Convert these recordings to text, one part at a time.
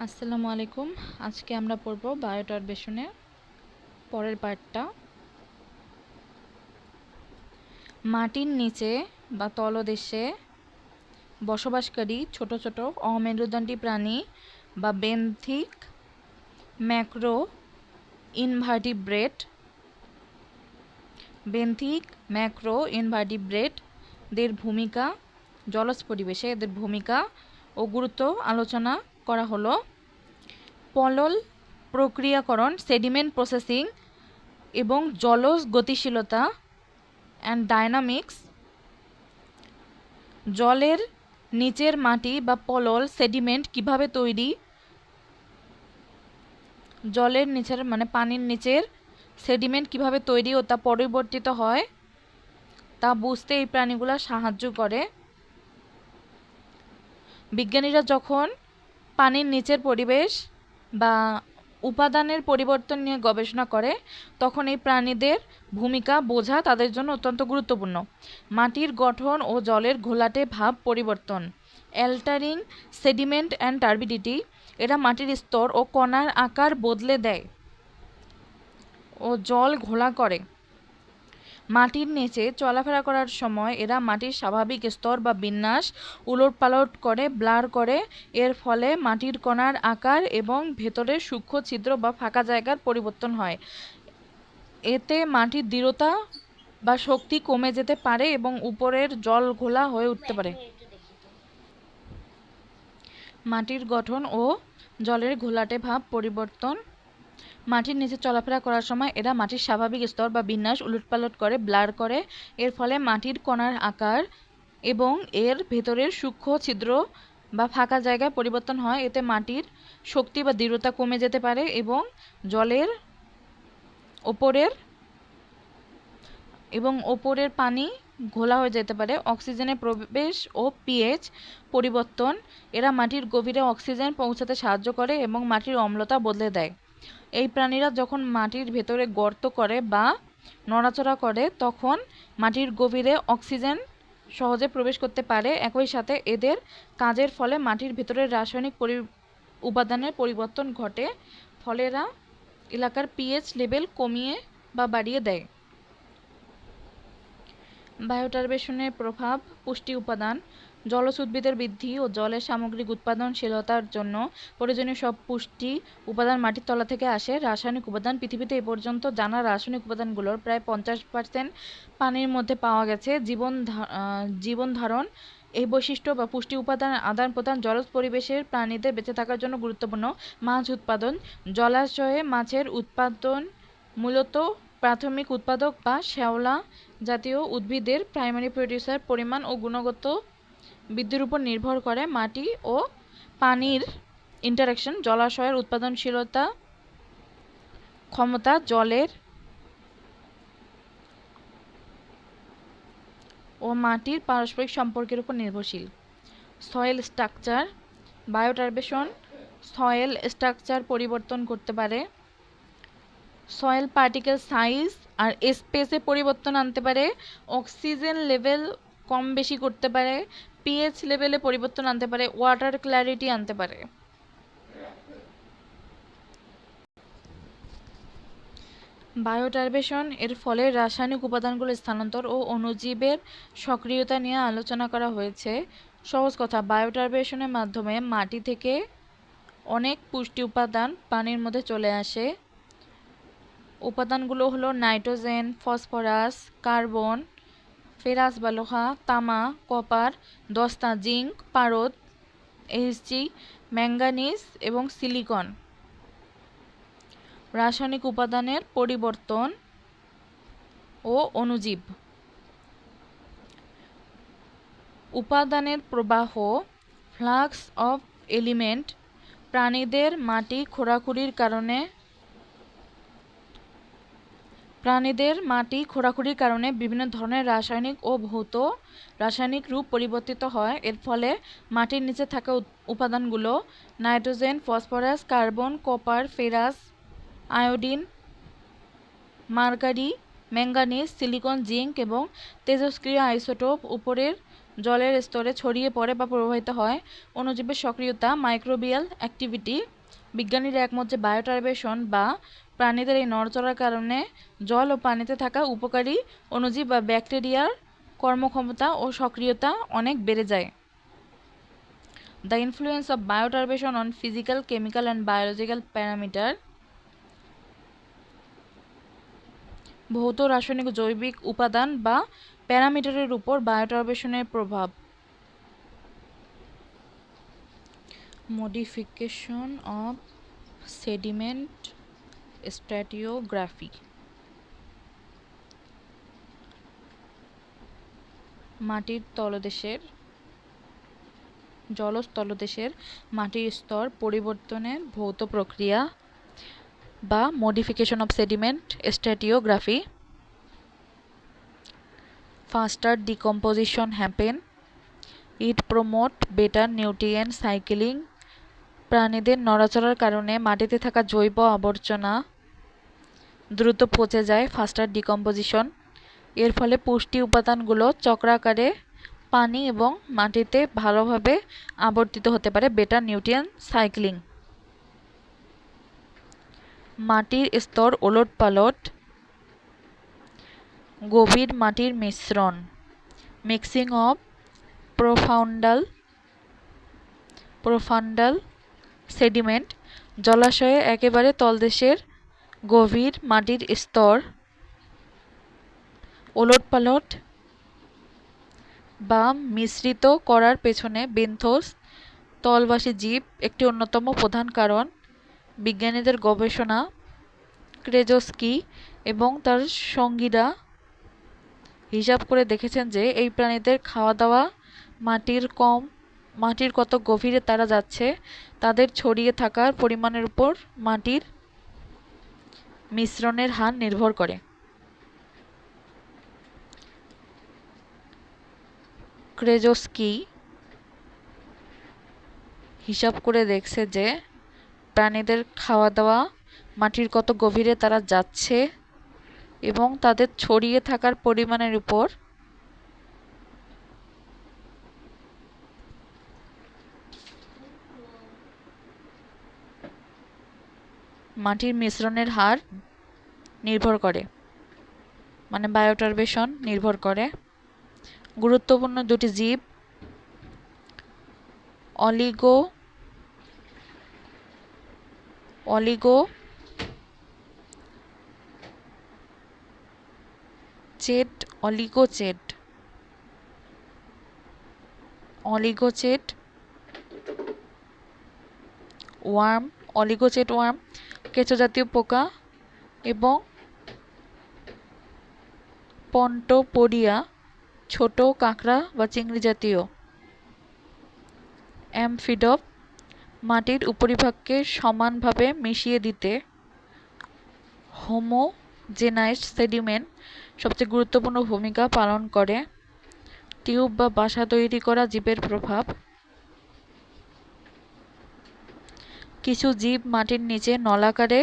আসসালামু আলাইকুম। আজকে আমরা পড়ব বায়োটারবেশনের পরের পার্টটা। মাটির নিচে বা তলদেশে বসবাসকারী ছোট ছোট অমেরুদণ্ডী প্রাণী বা বেন্থিক ম্যাক্রো ইনভার্টিব্রেটদের ভূমিকা, জলজ পরিবেশে এদের ভূমিকা ও গুরুত্ব আলোচনা করা হলো। পলল প্রক্রিয়াকরণ, সেডিমেন্ট প্রসেসিং এবং জলজ গতিশীলতা অ্যান্ড ডায়নামিক্স। জলের নিচের মাটি বা পলল সেডিমেন্ট কিভাবে তৈরি, জলের নিচের পানির নিচের সেডিমেন্ট কিভাবে তৈরি ও তা পরিবর্তিত হয় তা বুঝতে এই প্রাণীগুলো সাহায্য করে। বিজ্ঞানীরা যখন পানির নিচের পরিবেশ বা উপাদানের পরিবর্তন নিয়ে গবেষণা করে তখন এই প্রাণীদের ভূমিকা বোঝা তাদের জন্য অত্যন্ত গুরুত্বপূর্ণ। মাটির গঠন ও জলের ঘোলাটে ভাব পরিবর্তন, অ্যাল্টারিং সেডিমেন্ট অ্যান্ড টার্বিডিটি, এরা মাটির স্তর ও কণার আকার বদলে দেয় ও জল ঘোলা করে। মাটির নিচে চলাফেরা করার সময় এরা মাটির স্বাভাবিক স্তর বা বিন্যাস উলটপালট করে, ব্লার করে। এর ফলে মাটির কণার আকার এবং ভেতরের সূক্ষ্ম ছিদ্র বা ফাঁকা জায়গার পরিবর্তন হয়। এতে মাটির দৃঢ়তা বা শক্তি কমে যেতে পারে এবং উপরের জল ঘোলা হয়ে উঠতে পারে। মাটির গঠন ও জলের ঘোলাটে ভাব পরিবর্তন, মাটির নিচে চলাফেরা করার সময় এরা মাটির স্বাভাবিক স্তর বা বিন্যাস উলটপালট করে, ব্লার করে। এর ফলে মাটির কণার আকার এবং এর ভেতরের সূক্ষ্ম ছিদ্র বা ফাঁকা জায়গায় পরিবর্তন হয়। এতে মাটির শক্তি বা দৃঢ়তা কমে যেতে পারে এবং জলের ওপরের পানি ঘোলা হয়ে যেতে পারে। অক্সিজেনের প্রবেশ ও পিএইচ পরিবর্তন, এরা মাটির গভীরে অক্সিজেন পৌঁছাতে সাহায্য করে এবং মাটির অম্লতা বদলে দেয়। এই প্রাণীরা যখন মাটির ভেতরে গর্ত করে বা নড়াচড়া করে তখন মাটির গভীরে অক্সিজেন সহজে প্রবেশ করতে পারে। একই সাথে এদের কাজের ফলে মাটির ভেতরের রাসায়নিক উপাদানের পরিবর্তন ঘটে, ফলে এরা এলাকার পিএইচ লেভেল কমিয়ে বা বাড়িয়ে দেয়। বায়োটারবেশনের প্রভাব, পুষ্টি উপাদান, জলজ উদ্ভিদের বৃদ্ধি ও জলের সামগ্রিক উৎপাদনশীলতার জন্য প্রয়োজনীয় সব পুষ্টি উপাদান মাটির তলা থেকে আসে। রাসায়নিক উপাদান, পৃথিবীতে এ পর্যন্ত জানা রাসায়নিক উপাদানগুলোর প্রায় 50% পানির মধ্যে পাওয়া গেছে। জীবন ধারণ, এই বৈশিষ্ট্য বা পুষ্টি উপাদান আদান প্রদান জলজ পরিবেশের প্রাণীদের বেঁচে থাকার জন্য গুরুত্বপূর্ণ। মাছ উৎপাদন, জলাশয়ে মাছের উৎপাদন মূলত প্রাথমিক উৎপাদক বা শ্যাওলা জাতীয় উদ্ভিদের প্রাইমারি প্রোডিউসার পরিমাণ ও গুণগত বৃদ্ধির উপর নির্ভর করে। মাটি ও পানির ইন্টারঅ্যাকশন, জলাশয়ের উৎপাদনশীলতা ক্ষমতা জলের ও মাটির পারস্পরিক সম্পর্কের উপর নির্ভরশীল। সয়েল স্ট্রাকচার, বায়োটারবেশন সয়েল স্ট্রাকচার পরিবর্তন করতে পারে। সয়েল পার্টিকেল সাইজ আর স্পেসে পরিবর্তন আনতে পারে। অক্সিজেন লেভেল কম বেশি করতে পারে। পিএইচ লেভেলে পরিবর্তন আনতে পারে। ওয়াটার ক্ল্যারিটি আনতে পারে। বায়োটারবেশন এর ফলে রাসায়নিক উপাদানগুলো স্থানান্তর ও অণুজীবের সক্রিয়তা নিয়ে আলোচনা করা হয়েছে। সহজ কথা, বায়োটারবেশনের মাধ্যমে মাটি থেকে অনেক পুষ্টি উপাদান পানির মধ্যে চলে আসে। উপাদানগুলো হলো নাইট্রোজেন, ফসফরাস, কার্বন, ফেরাস বা লোহা, তামা, কপার, দস্তা, জিঙ্ক, পারদ, এইচজি, ম্যাঙ্গানিজ এবং সিলিকন। রাসায়নিক উপাদানের পরিবর্তন ও অণুজীব, উপাদানের প্রবাহ, ফ্লাক্স অফ এলিমেন্ট, প্রাণীদের মাটি খোঁড়াখুঁড়ির কারণে বিভিন্ন ধরনের রাসায়নিক ও ভৌত রাসায়নিক রূপ পরিবর্তিত হয়। এর ফলে মাটির নিচে থাকা উপাদানগুলো nitrogen, phosphorus, carbon, copper, ferrous, iodine, mercury, manganese, silicon, zinc এবং তেজস্ক্রিয় আইসোটোপ উপরের জলের স্তরে ছড়িয়ে পড়ে বা প্রবাহিত হয়। অণুজীবের সক্রিয়তা, মাইক্রোবিয়াল অ্যাক্টিভিটি। বিজ্ঞানীরা একমত যে বায়োটারবেশন বা প্রাণীদের এই নড়চড়ার কারণে জল ও পানিতে থাকা উপকারী অণুজীব বা ব্যাকটেরিয়ার কর্মক্ষমতা ও সক্রিয়তা অনেক বেড়ে যায়। The influence of bioturbation on physical, chemical and biological parameter. ভৌত, রাসায়নিক ও জৈবিক উপাদান বা প্যারামিটারের উপর বায়োটারবেশনের প্রভাব। Modification of sediment stratigraphy. মাটির তলদেশের জলস্থলদেশের মাটির স্তর পরিবর্তনের ভৌত প্রক্রিয়া বা modification of sediment stratigraphy. Faster decomposition happen. It promote better nutrient cycling. প্রাণীদের নড়াচড়ার কারণে মাটিতে থাকা জৈব আবর্জনা দ্রুত পচে যায়, ফাস্টার ডিকম্পোজিশন। এর ফলে পুষ্টি উপাদানগুলো চক্রাকারে পানি এবং মাটিতে ভালোভাবে আবর্তিত হতে পারে, বেটার নিউট্রিয়েন্ট সাইক্লিং। মাটির স্তর ওলটপালট, গভীর মাটির মিশ্রণ, মিক্সিং অফ প্রোফান্ডাল সেডিমেন্ট। জলাশয়ে একেবারে তলদেশের গভীর মাটির স্তর ওলটপালট বা মিশ্রিত করার পেছনে বেন্থোস তলবাসী জীব একটি অন্যতম প্রধান কারণ। বিজ্ঞানীদের গবেষণা, ক্রেজস্কি এবং তার সঙ্গীরা হিসাব করে দেখেছেন যে এই প্রাণীদের খাওয়া দাওয়া মাটির কত গভীরে তারা যাচ্ছে তাদের ছড়িয়ে থাকার পরিমাণের উপর মাটির মিশ্রণের হার নির্ভর করে। ক্রেজস্কি হিসাব করে দেখছে যে প্রাণীদের খাওয়া দাওয়া মাটির কত গভীরে তারা যাচ্ছে এবং তাদের ছড়িয়ে থাকার পরিমাণের উপর মাটির মিশ্রণের হার নির্ভর করে, মানে বায়োটারবেশন নির্ভর করে। গুরুত্বপূর্ণ দুটি জীব অলিগোচেট ওয়ার্ম, কেঁচো জাতীয় পোকা এবং পন্টোপোডিয়া, ছোট কাঁকড়া বা চিংড়ি জাতীয় অ্যামফিডব। মাটির উপরিভাগকে সমানভাবে মিশিয়ে দিতে হোমোজেনাইজড সেডিমেন্ট সবচেয়ে গুরুত্বপূর্ণ ভূমিকা পালন করে। টিউব বা বাসা তৈরি করা জীবের প্রভাব। কিছু জীব মাটির নিচে নলাকারে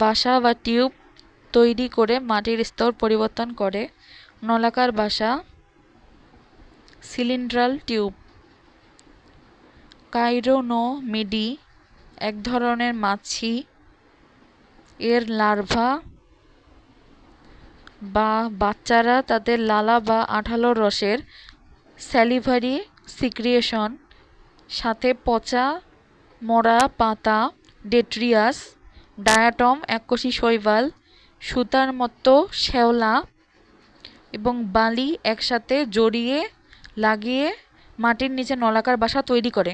বাসা বা টিউব তৈরি করে মাটির স্তর পরিবর্তন করে। নলাকার বাসা, সিলিন্ড্রাল টিউব। কাইরোনোমিডি এক ধরনের মাছি, এর লার্ভা বা বাচ্চারা তাদের লালা বা আঠালো রসের স্যালিভারি সিক্রিয়েশন সাথে পচা মরা পাতা, ডেট্রিয়াস, ডায়াটম এককোষী শৈবাল, সুতার মতো শ্যাওলা এবং বালি একসাথে লাগিয়ে মাটির নিচে নলাকার বাসা তৈরি করে।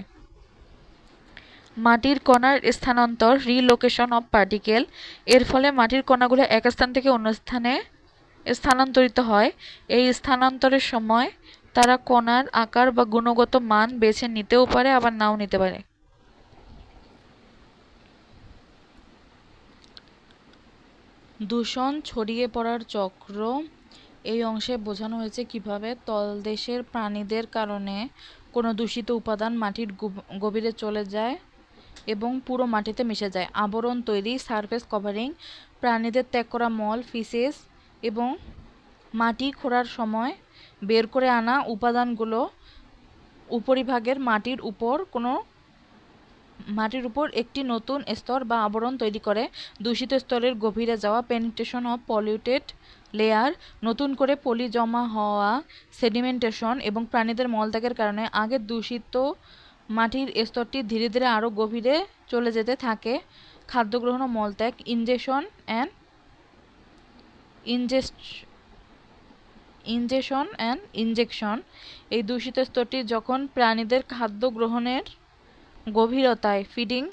মাটির কণার স্থানান্তর, রিলোকেশন অফ পার্টিকেল। এর ফলে মাটির কণাগুলো এক স্থান থেকে অন্য স্থানে স্থানান্তরিত হয়। এই স্থানান্তরের সময় তারা কণার আকার বা গুণগত মান বেছে নিতেও পারে, আবার নাও নিতে পারে। দূষণ ছড়িয়ে পড়ার চক্র। এই অংশে বোঝানো হয়েছে কিভাবে তলদেশের প্রাণীদের কারণে কোনো দূষিত উপাদান মাটির গভীরে চলে যায় এবং পুরো মাটিতে মিশে যায়। আবরণ তৈরি, সারফেস কভারিং। প্রাণীদের ত্যাগ করা মল, ফিসেস এবং মাটি খোঁড়ার সময় বের করে আনা উপাদানগুলো উপরিভাগের মাটির উপর একটি নতুন স্তর বা আবরণ তৈরি করে। দূষিত স্তরের গভীরে যাওয়া, পেনিট্রেশন অফ পলিউটেড লেয়ার, নতুন করে পলি জমা হওয়া, সেডিমেন্টেশন এবং প্রাণীদের মলত্যাগের কারণে আগের দূষিত মাটির স্তরটি ধীরে ধীরে আরও গভীরে চলে যেতে থাকে। খাদ্য গ্রহণ ও মলত্যাগ, ইনজেশন অ্যান্ড ইনজেকশন। এই দূষিত স্তরটি যখন প্রাণীদের খাদ্য গ্রহণের গভীরতায় ফিডিং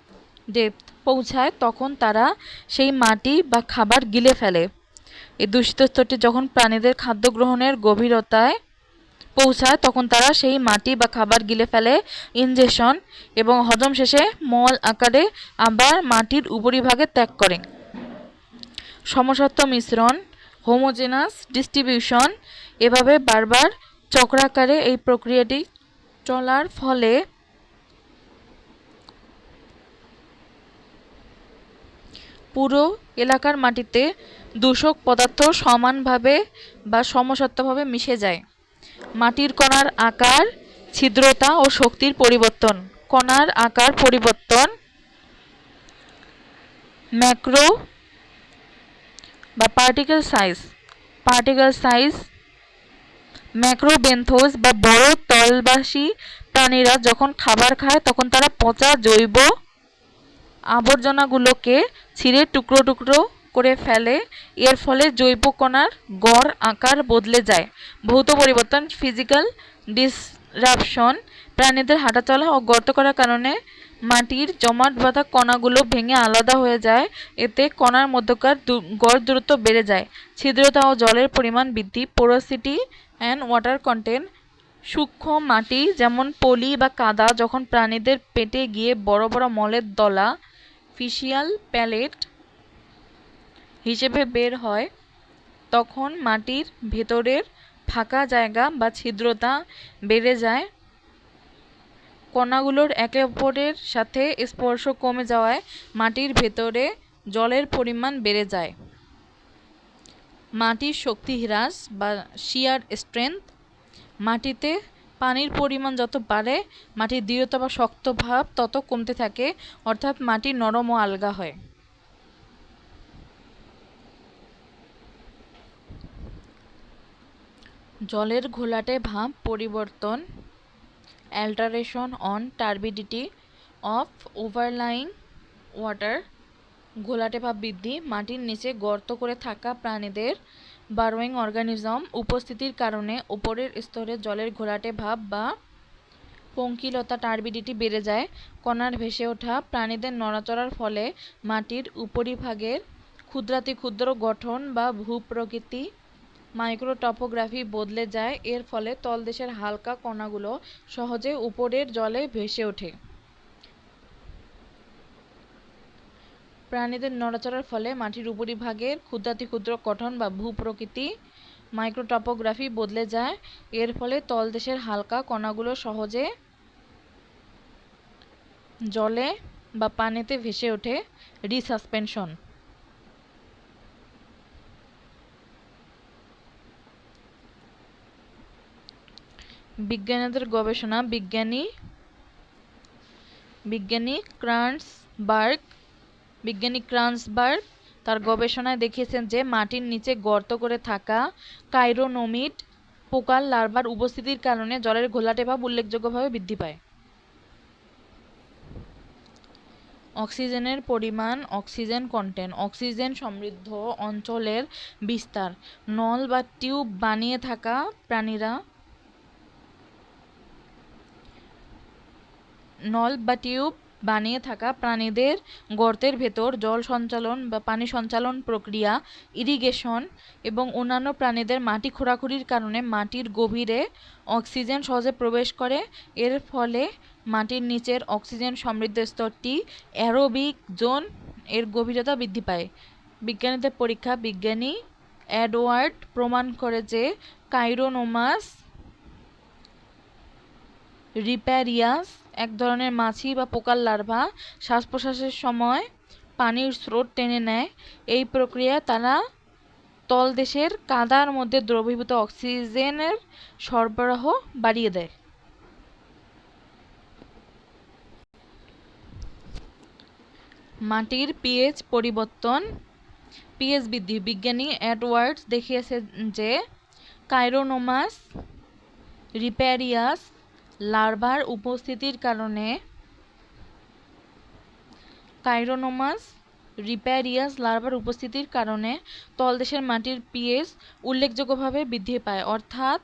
ডেপথ পৌঁছায় তখন তারা সেই মাটি বা খাবার গিলে ফেলে। এই দূষিত স্তরটি যখন প্রাণীদের খাদ্য গ্রহণের গভীরতায় পৌঁছায় তখন তারা সেই মাটি বা খাবার গিলে ফেলে। ইনজেকশন এবং হজম শেষে মল আকারে আবার মাটির উপরিভাগে ত্যাগ করে। সমসত্ব মিশ্রণ, হোমোজেনাস ডিস্ট্রিবিউশন। এভাবে বারবার চক্রাকারে এই প্রক্রিয়াটি চলার ফলে পুরো এলাকার মাটিতে দূষক পদার্থ সমানভাবে বা সমসত্ত্বভাবে মিশে যায়। মাটির কণার আকার, ছিদ্রতা ও শক্তির পরিবর্তন। কণার আকার পরিবর্তন, ম্যাক্রো বা পার্টিকেল সাইজ। ম্যাক্রোবেন্থোস বা বড় তলবাসী প্রাণীরা যখন খাবার খায় তখন তারা পচা জৈব আবর্জনাগুলোকে ছিঁড়ে টুকরো টুকরো করে ফেলে। এর ফলে জৈব কণার গড় আকার বদলে যায়। ভৌত পরিবর্তন, ফিজিক্যাল ডিসরাপশন। প্রাণীদের হাঁটাচলা ও গর্ত করার কারণে মাটির জমাট বাঁধা কণাগুলো ভেঙে আলাদা হয়ে যায়। এতে কণার মধ্যকার গড় দূরত্ব বেড়ে যায়। ছিদ্রতা ও জলের পরিমাণ বৃদ্ধি, পোরোসিটি অ্যান্ড ওয়াটার কন্টেন্ট। সূক্ষ্ম মাটি যেমন পলি বা কাদা যখন প্রাণীদের পেটে গিয়ে বড় বড় মলের দলা, ফিশিয়াল প্যালেট হিসেবে বের হয় তখন মাটির ভেতরের ফাঁকা জায়গা বা ছিদ্রতা বেড়ে যায়। কণাগুলোর একে অপরের সাথে স্পর্শ কমে যাওয়ায় মাটির ভেতরে জলের পরিমাণ বেড়ে যায়। মাটির শক্তি হ্রাস বা শিয়ার স্ট্রেংথ। মাটিতে পানির পরিমাণ যত বাড়ে মাটির দৃঢ়তা বা শক্ত ভাব তত কমতে থাকে, অর্থাৎ মাটি নরম ও আলগা হয়। জলের ঘোলাটে ভাব পরিবর্তন, অ্যাল্টারেশন অন টার্বিডিটি অফ ওভারলাইং ওয়াটার। ঘোলাটে ভাব বৃদ্ধি, মাটির নিচে গর্ত করে থাকা প্রাণীদের বারোয়িং অর্গানিজম উপস্থিতির কারণে উপরের স্তরে জলের ঘোলাটে ভাব বা পঙ্কিলতা টার্বিডিটি বেড়ে যায়। কণার ভেসে ওঠা, প্রাণীদের নড়াচড়ার ফলে মাটির উপরিভাগের ক্ষুদ্রাতি ক্ষুদ্র গঠন বা ভূপ্রকৃতি মাইক্রোটপোগ্রাফি বদলে যায়। এর ফলে তলদেশের হালকা কণাগুলো সহজে উপরের জলে ভেসে ওঠে। প্রাণীদের নড়াচড়ার ফলে মাটির উপরিভাগের ক্ষুদ্রাতি ক্ষুদ্র গঠন বা ভূপ্রকৃতি মাইক্রোটপোগ্রাফি বদলে যায়। এর ফলে তলদেশের হালকা কণাগুলো সহজে জলে বা পানিতে ভেসে ওঠে। রিসাসপেনশন। বিজ্ঞানীদের গবেষণা। বিজ্ঞানী ক্রান্সবার্গ তার গবেষণায় দেখিয়েছেন যে মাটির নিচে গর্ত করে থাকা কাইরোনোমিড পোকার লার্ভার উপস্থিতির কারণে জলের ঘোলাটে ভাব উল্লেখযোগ্যভাবে বৃদ্ধি পায়। অক্সিজেনের পরিমাণ, অক্সিজেন কন্টেন্ট। অক্সিজেন সমৃদ্ধ অঞ্চলের বিস্তার। নল বা টিউব বানিয়ে থাকা প্রাণীদের গর্তের ভেতর জল সঞ্চালন বা পানি সঞ্চালন প্রক্রিয়া, ইরিগেশন এবং অন্যান্য প্রাণীদের মাটি খোঁড়াখুঁড়ির কারণে মাটির গভীরে অক্সিজেন সহজে প্রবেশ করে। এর ফলে মাটির নিচের অক্সিজেন সমৃদ্ধ স্তরটি অ্যারোবিক জোন এর গভীরতা বৃদ্ধি পায়। বিজ্ঞানীদের পরীক্ষা। বিজ্ঞানী এডওয়ার্ড প্রমাণ করে যে কাইরোনোমাস রিপ্যারিয়াস এক ধরনের মাছি বা পোকার লার্ভা শ্বাস প্রশ্বাসের সময় পানির স্রোত টেনে নেয়। এই প্রক্রিয়ায় তারা তলদেশের কাদার মধ্যে দ্রবীভূত অক্সিজেনের সরবরাহ বাড়িয়ে দেয়। মাটির পিএইচ পরিবর্তন, পিএইচ বৃদ্ধি। বিজ্ঞানী এডওয়ার্ডস দেখিয়েছে যে কাইরোনোমাস রিপেরিয়াস লার্ভার উপস্থিতির কারণে তলদেশের মাটির পিএইচ উল্লেখযোগ্যভাবে বৃদ্ধি পায়, অর্থাৎ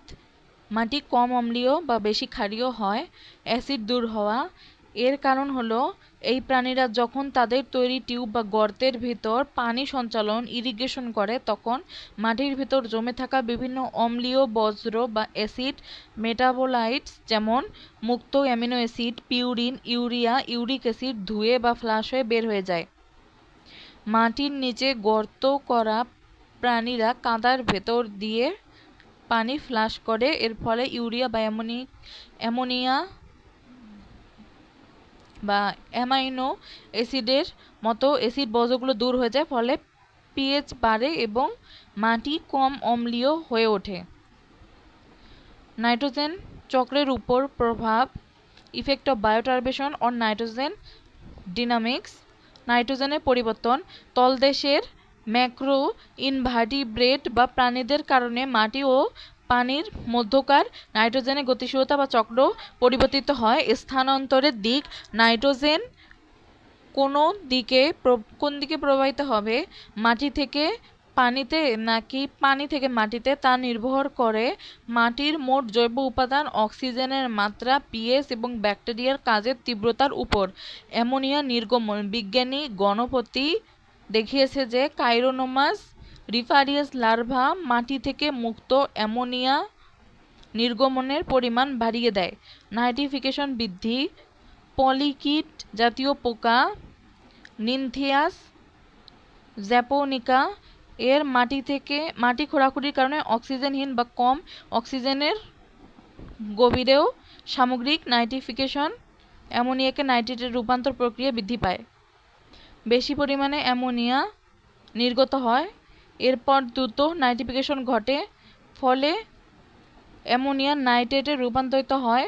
মাটি কম অম্লীয় বা বেশি ক্ষারীয় হয়। অ্যাসিড দূর হওয়া, এর কারণ হলো এই প্রাণীরা যখন তাদের তৈরি টিউব বা গর্তের ভিতর পানি সঞ্চালন ইরিগেশন করে, তখন মাটির ভিতর জমে থাকা বিভিন্ন অম্লীয় বজ্র বা অ্যাসিড মেটাবোলাইটস যেমন মুক্ত amino acid, purine, urea, uric acid ধুয়ে বা ফ্লাশ হয়ে বের হয়ে যায়। মাটির নিচে গর্ত করা প্রাণীরা কাদার ভেতর দিয়ে পানি ফ্লাশ করে, এর ফলে ইউরিয়া বা অ্যামোনিয়া বা অ্যামাইনো অ্যাসিডের মতো অ্যাসিড বজ্রগুলো দূর হয়ে যায়, ফলে পিএইচ বাড়ে এবং মাটি কম অম্লীয় হয়ে ওঠে। নাইট্রোজেন চক্রের উপর প্রভাব, effect of bioturbation on nitrogen dynamics. নাইট্রোজেনের পরিবর্তন, তলদেশের ম্যাক্রো ইনভার্টিব্রেট বা প্রাণীদের কারণে মাটি ও পানির মধ্যকার নাইট্রোজেনের গতিশীলতা বা চক্র পরিবর্তিত হয়। স্থানান্তরের দিক, নাইট্রোজেন কোন দিকে প্রবাহিত হবে, মাটি থেকে পানিতে নাকি পানি থেকে মাটিতে, তা নির্ভর করে মাটির মোট জৈব উপাদান, অক্সিজেনের মাত্রা, পিএইচ এবং ব্যাকটেরিয়ার কাজের তীব্রতার উপর। অ্যামোনিয়া নির্গমন, বিজ্ঞানী গণপতি দেখিয়েছে যে কাইরোনোমাস রিপারিয়াস লার্ভা মাটি থেকে মুক্ত অ্যামোনিয়া নির্গমনের পরিমাণ বাড়িয়ে দেয়। নাইট্রিফিকেশন বৃদ্ধি, পলিকিট জাতীয় পোকা নিনথিয়াস জ্যাপোনিকা এর মাটি খোঁড়াখুঁড়ির কারণে অক্সিজেনহীন বা কম অক্সিজেনের গভীরেও সামগ্রিক নাইট্রিফিকেশন, অ্যামোনিয়াকে নাইট্রেটের রূপান্তর প্রক্রিয়া বৃদ্ধি পায়। বেশি পরিমাণে অ্যামোনিয়া নির্গত হয়, এরপর দ্রুত নাইট্রিফিকেশন ঘটে, ফলে অ্যামোনিয়া নাইট্রেটে রূপান্তরিত হয়।